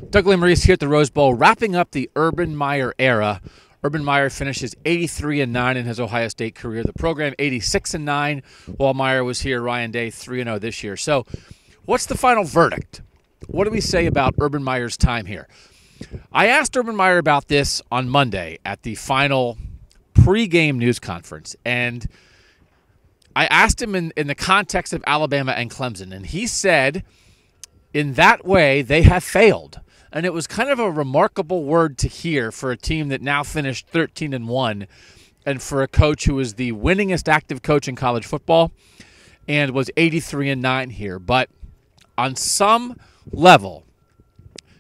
Doug Lesmerises here at the Rose Bowl, wrapping up the Urban Meyer era. Urban Meyer finishes 83-9 in his Ohio State career. The program 86-9 while Meyer was here. Ryan Day 3-0 this year. So, what's the final verdict? What do we say about Urban Meyer's time here? I asked Urban Meyer about this on Monday at the final pregame news conference, and I asked him in the context of Alabama and Clemson, and he said, in that way, they have failed. And it was kind of a remarkable word to hear for a team that now finished 13-1, and for a coach who is the winningest active coach in college football and was 83-9 here. But on some level,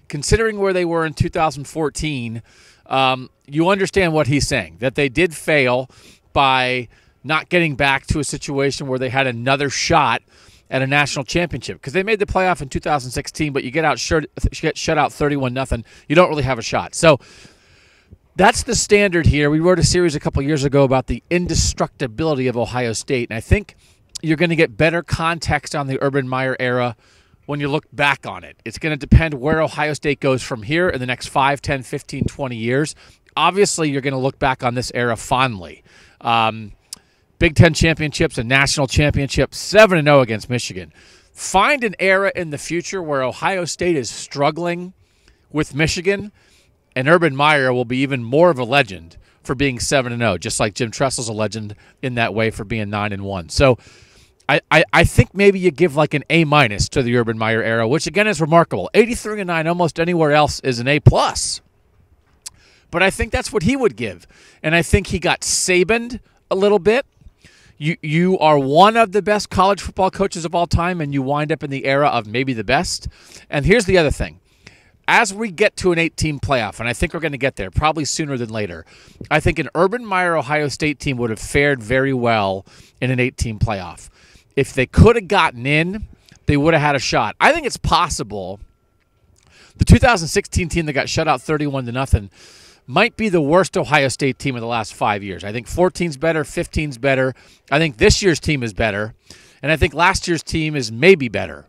considering where they were in 2014, you understand what he's saying, that they did fail by not getting back to a situation where they had another shot at a national championship, because they made the playoff in 2016, but you get shut out 31-0. You don't really have a shot. So that's the standard here. We wrote a series a couple years ago about the indestructibility of Ohio State, and I think you're going to get better context on the Urban Meyer era when you look back on it. It's going to depend where Ohio State goes from here in the next 5, 10, 15, 20 years. Obviously, you're going to look back on this era fondly. Big Ten championships, a national championship, 7-0 against Michigan. Find an era in the future where Ohio State is struggling with Michigan, and Urban Meyer will be even more of a legend for being 7-0, just like Jim Tressel's a legend in that way for being 9-1. So I think maybe you give like an A- to the Urban Meyer era, which again is remarkable. 83-9 almost anywhere else is an A+. But I think that's what he would give. And I think he got Sabaned a little bit. You are one of the best college football coaches of all time, and you wind up in the era of maybe the best. And here's the other thing. As we get to an 8-team playoff, and I think we're going to get there probably sooner than later, I think an Urban Meyer Ohio State team would have fared very well in an 8-team playoff. If they could have gotten in, they would have had a shot. I think it's possible. The 2016 team that got shut out 31-0 might be the worst Ohio State team in the last 5 years. I think 14's better, 15's better. I think this year's team is better, and I think last year's team is maybe better.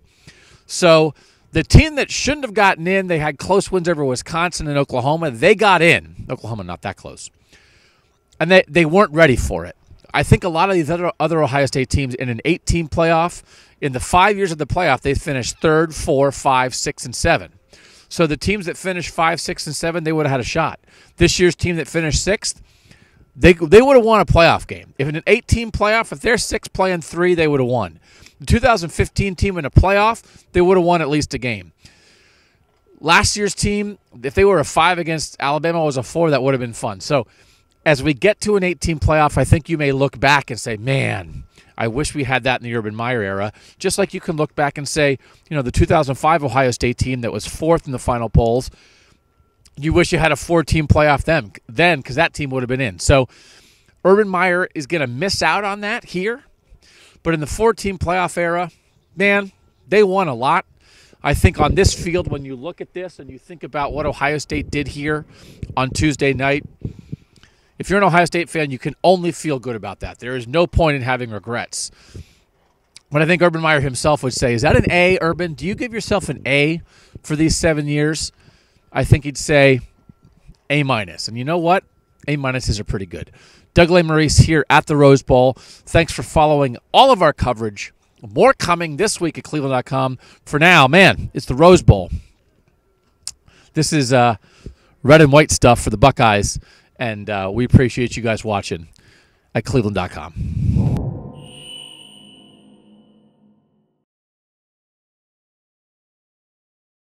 So the team that shouldn't have gotten in, they had close wins over Wisconsin and Oklahoma. They got in. Oklahoma not that close. And they weren't ready for it. I think a lot of these other Ohio State teams in an 8-team playoff, in the 5 years of the playoff, they finished 3rd, 4, 5, 6, and 7. So the teams that finished 5, 6, and 7, they would have had a shot. This year's team that finished 6th, they would have won a playoff game. If in an 8-team playoff, if they're 6 playing 3, they would have won. The 2015 team in a playoff, they would have won at least a game. Last year's team, if they were a 5 against Alabama, was a 4, that would have been fun. So as we get to an 8-team playoff, I think you may look back and say, man, I wish we had that in the Urban Meyer era. Just like you can look back and say, the 2005 Ohio State team that was 4th in the final polls, you wish you had a 4-team playoff then because that team would have been in. So Urban Meyer is going to miss out on that here. But in the 4-team playoff era, man, they won a lot. I think on this field, when you look at this and you think about what Ohio State did here on Tuesday night, if you're an Ohio State fan, you can only feel good about that. There is no point in having regrets. What I think Urban Meyer himself would say, is that an A, Urban? Do you give yourself an A for these 7 years? I think he'd say A-. And you know what? A-minuses are pretty good. Doug Lesmerises here at the Rose Bowl. Thanks for following all of our coverage. More coming this week at cleveland.com. For now, man, it's the Rose Bowl. This is red and white stuff for the Buckeyes. And we appreciate you guys watching at cleveland.com.